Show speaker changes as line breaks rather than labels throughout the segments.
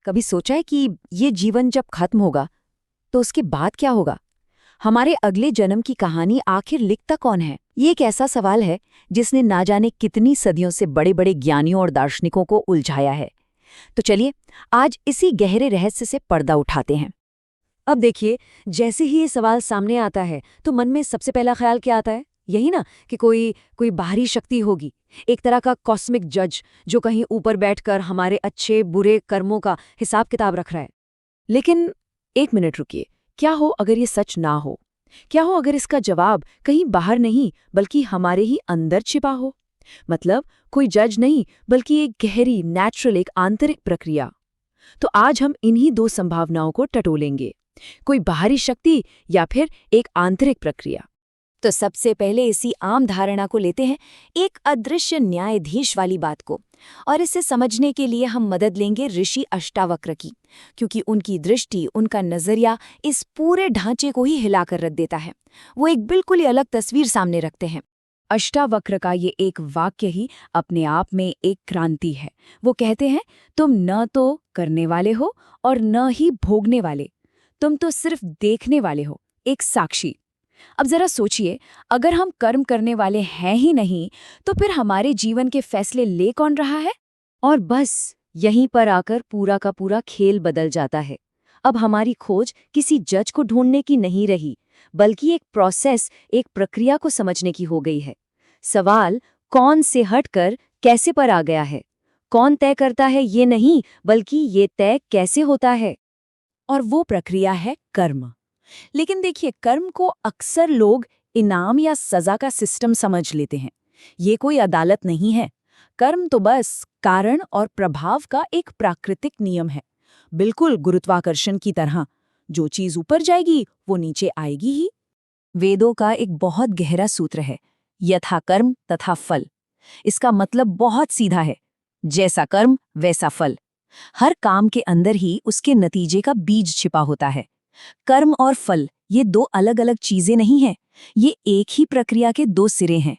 कभी सोचा है कि ये जीवन जब खत्म होगा तो उसके बाद क्या होगा? हमारे अगले जन्म की कहानी आखिर लिखता कौन है? ये एक ऐसा सवाल है जिसने ना जाने कितनी सदियों से बड़े बड़े ज्ञानियों और दार्शनिकों को उलझाया है। तो चलिए आज इसी गहरे रहस्य से पर्दा उठाते हैं। अब देखिए, जैसे ही ये सवाल सामने आता है तो मन में सबसे पहला ख्याल क्या आता है? यही ना कि कोई बाहरी शक्ति होगी, एक तरह का कॉस्मिक जज जो कहीं ऊपर बैठकर हमारे अच्छे बुरे कर्मों का हिसाब किताब रख रहा है। लेकिन एक मिनट रुकिए, क्या हो अगर ये सच ना हो? क्या हो अगर इसका जवाब कहीं बाहर नहीं बल्कि हमारे ही अंदर छिपा हो? मतलब कोई जज नहीं बल्कि एक गहरी नेचुरल एक आंतरिक प्रक्रिया। तो आज हम इन्हीं दो संभावनाओं को टटोलेंगे, कोई बाहरी शक्ति या फिर एक आंतरिक प्रक्रिया। तो सबसे पहले इसी आम धारणा को लेते हैं, एक अदृश्य न्यायाधीश वाली बात को, और इसे समझने के लिए हम मदद लेंगे ऋषि अष्टावक्र की, क्योंकि उनकी दृष्टि, उनका नजरिया इस पूरे ढांचे को ही हिलाकर रख देता है। वो एक बिल्कुल ही अलग तस्वीर सामने रखते हैं। अष्टावक्र का ये एक वाक्य ही अपने आप में एक क्रांति है। वो कहते हैं, तुम न तो करने वाले हो और न ही भोगने वाले, तुम तो सिर्फ देखने वाले हो, एक साक्षी। अब जरा सोचिए, अगर हम कर्म करने वाले हैं ही नहीं तो फिर हमारे जीवन के फैसले ले कौन रहा है? और बस यहीं पर आकर पूरा का पूरा खेल बदल जाता है। अब हमारी खोज किसी जज को ढूंढने की नहीं रही, बल्कि एक प्रोसेस, एक प्रक्रिया को समझने की हो गई है। सवाल कौन से हटकर कैसे पर आ गया है। कौन तय करता है ये नहीं, बल्कि ये तय कैसे होता है। और वो प्रक्रिया है कर्म। लेकिन देखिए, कर्म को अक्सर लोग इनाम या सजा का सिस्टम समझ लेते हैं। ये कोई अदालत नहीं है। कर्म तो बस कारण और प्रभाव का एक प्राकृतिक नियम है, बिल्कुल गुरुत्वाकर्षण की तरह। जो चीज ऊपर जाएगी वो नीचे आएगी ही। वेदों का एक बहुत गहरा सूत्र है, यथा कर्म तथा फल। इसका मतलब बहुत सीधा है, जैसा कर्म वैसा फल। हर काम के अंदर ही उसके नतीजे का बीज छिपा होता है। कर्म और फल ये दो अलग अलग चीजें नहीं हैं, ये एक ही प्रक्रिया के दो सिरे हैं।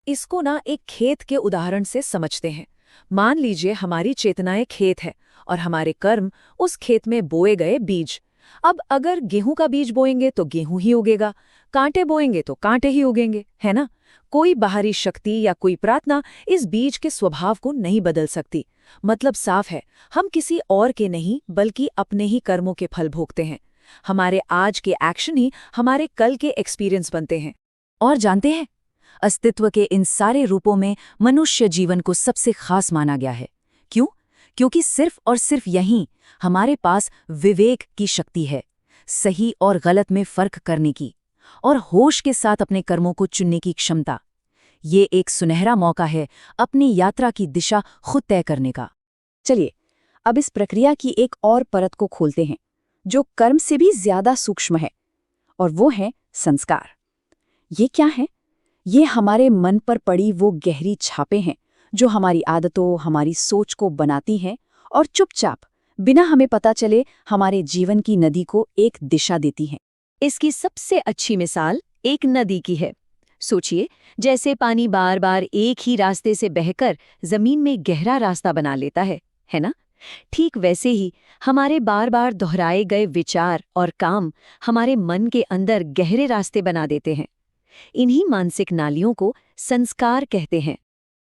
इसको ना एक खेत के उदाहरण से समझते हैं। मान लीजिए हमारी चेतनाएं खेत है और हमारे कर्म उस खेत में बोए गए बीज। अब अगर गेहूं का बीज बोएंगे तो गेहूं ही उगेगा, कांटे बोएंगे तो कांटे ही उगेंगे, है ना? कोई बाहरी शक्ति या कोई प्रार्थना इस बीज के स्वभाव को नहीं बदल सकती। मतलब साफ है, हम किसी और के नहीं बल्कि अपने ही कर्मों के फल भोगते हैं। हमारे आज के एक्शन ही हमारे कल के एक्सपीरियंस बनते हैं। और जानते हैं, अस्तित्व के इन सारे रूपों में मनुष्य जीवन को सबसे खास माना गया है। क्यों? क्योंकि सिर्फ और सिर्फ यहीं हमारे पास विवेक की शक्ति है, सही और गलत में फर्क करने की, और होश के साथ अपने कर्मों को चुनने की क्षमता। ये एक सुनहरा मौका है अपनी यात्रा की दिशा खुद तय करने का। चलिए अब इस प्रक्रिया की एक और परत को खोलते हैं, जो कर्म से भी ज्यादा सूक्ष्म है, और वो है संस्कार। ये क्या है? ये हमारे मन पर पड़ी वो गहरी छापें हैं जो हमारी आदतों, हमारी सोच को बनाती हैं और चुपचाप, बिना हमें पता चले, हमारे जीवन की नदी को एक दिशा देती हैं। इसकी सबसे अच्छी मिसाल एक नदी की है। सोचिए, जैसे पानी बार बार एक ही रास्ते से बहकर जमीन में गहरा रास्ता बना लेता है ना? ठीक वैसे ही हमारे बार बार दोहराए गए विचार और काम हमारे मन के अंदर गहरे रास्ते बना देते हैं। इन्हीं मानसिक नालियों को संस्कार कहते हैं।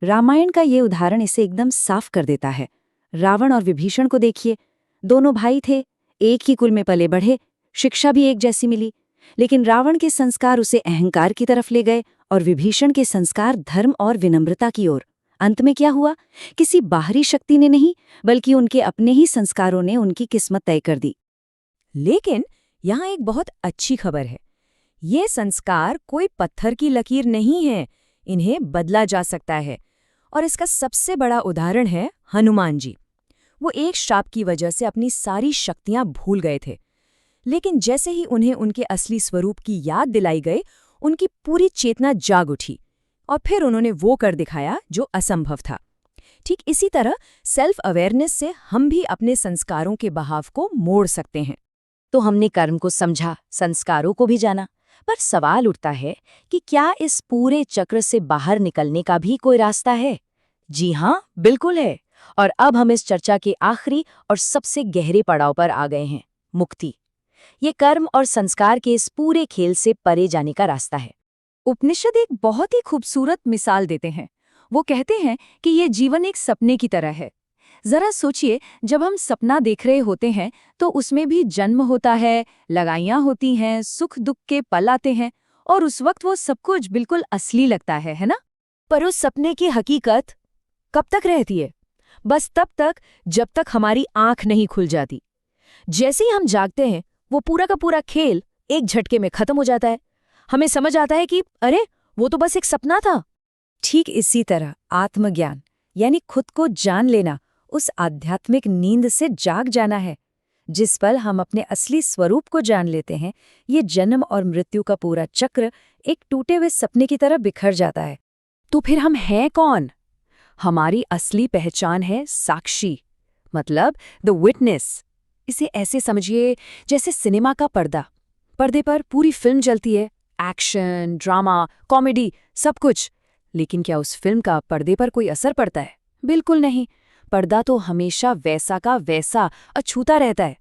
रामायण का ये उदाहरण इसे एकदम साफ कर देता है। रावण और विभीषण को देखिए, दोनों भाई थे, एक ही कुल में पले बढ़े, शिक्षा भी एक जैसी मिली, लेकिन रावण के संस्कार उसे अहंकार की तरफ ले गए और विभीषण के संस्कार धर्म और विनम्रता की ओर। अंत में क्या हुआ? किसी बाहरी शक्ति ने नहीं, बल्कि उनके अपने ही संस्कारों ने उनकी किस्मत तय कर दी। लेकिन यहाँ एक बहुत अच्छी खबर है। ये संस्कार कोई पत्थर की लकीर नहीं है, इन्हें बदला जा सकता है। और इसका सबसे बड़ा उदाहरण है हनुमान जी। वो एक श्राप की वजह से अपनी सारी शक्तियां भूल गए थे, लेकिन जैसे ही उन्हें उनके असली स्वरूप की याद दिलाई गई, उनकी पूरी चेतना जाग उठी और फिर उन्होंने वो कर दिखाया जो असंभव था। ठीक इसी तरह सेल्फ अवेयरनेस से हम भी अपने संस्कारों के बहाव को मोड़ सकते हैं। तो हमने कर्म को समझा, संस्कारों को भी जाना, पर सवाल उठता है कि क्या इस पूरे चक्र से बाहर निकलने का भी कोई रास्ता है? जी हाँ, बिल्कुल है। और अब हम इस चर्चा के आखिरी और सबसे गहरे पड़ाव पर आ गए हैं, मुक्ति। ये कर्म और संस्कार के इस पूरे खेल से परे जाने का रास्ता है। उपनिषद एक बहुत ही खूबसूरत मिसाल देते हैं। वो कहते हैं कि ये जीवन एक सपने की तरह है। जरा सोचिए, जब हम सपना देख रहे होते हैं तो उसमें भी जन्म होता है, लगाइयाँ होती हैं, सुख दुख के पल आते हैं, और उस वक्त वो सब कुछ बिल्कुल असली लगता है ना? पर उस सपने की हकीकत कब तक रहती है? बस तब तक जब तक हमारी आंख नहीं खुल जाती। जैसे ही हम जागते हैं, वो पूरा का पूरा खेल एक झटके में खत्म हो जाता है। हमें समझ आता है कि अरे, वो तो बस एक सपना था। ठीक इसी तरह आत्मज्ञान यानी खुद को जान लेना उस आध्यात्मिक नींद से जाग जाना है। जिस पल हम अपने असली स्वरूप को जान लेते हैं, ये जन्म और मृत्यु का पूरा चक्र एक टूटे हुए सपने की तरह बिखर जाता है। तो फिर हम हैं कौन? हमारी असली पहचान है साक्षी, मतलब द विटनेस। इसे ऐसे समझिए जैसे सिनेमा का पर्दा। पर्दे पर पूरी फिल्म चलती है, एक्शन, ड्रामा, कॉमेडी, सब कुछ। लेकिन क्या उस फिल्म का पर्दे पर कोई असर पड़ता है? बिल्कुल नहीं। पर्दा तो हमेशा वैसा का वैसा अछूता रहता है।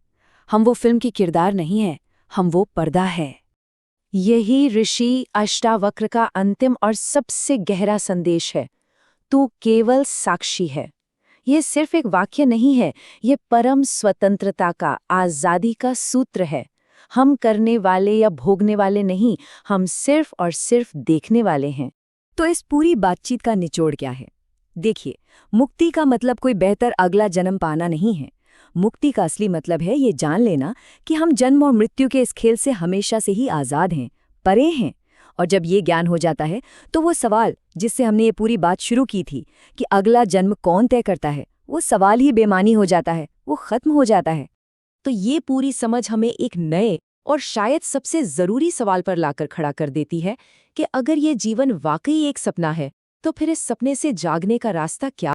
हम वो फिल्म के किरदार नहीं हैं, हम वो पर्दा है। यही ऋषि अष्टावक्र का अंतिम और सबसे गहरा संदेश है। तू केवल साक्षी है। ये सिर्फ एक वाक्य नहीं है, ये परम स्वतंत्रता का, आजादी का सूत्र है। हम करने वाले या भोगने वाले नहीं, हम सिर्फ और सिर्फ देखने वाले हैं। तो इस पूरी बातचीत का निचोड़ क्या है? देखिए, मुक्ति का मतलब कोई बेहतर अगला जन्म पाना नहीं है। मुक्ति का असली मतलब है ये जान लेना कि हम जन्म और मृत्यु के इस खेल से हमेशा से ही आज़ाद हैं, परे हैं। और जब ये ज्ञान हो जाता है तो वो सवाल जिससे हमने ये पूरी बात शुरू की थी कि अगला जन्म कौन तय करता है, वो सवाल ही बेमानी हो जाता है, वो खत्म हो जाता है। तो ये पूरी समझ हमें एक नए और शायद सबसे ज़रूरी सवाल पर लाकर खड़ा कर देती है कि अगर ये जीवन वाकई एक सपना है, तो फिर इस सपने से जागने का रास्ता क्या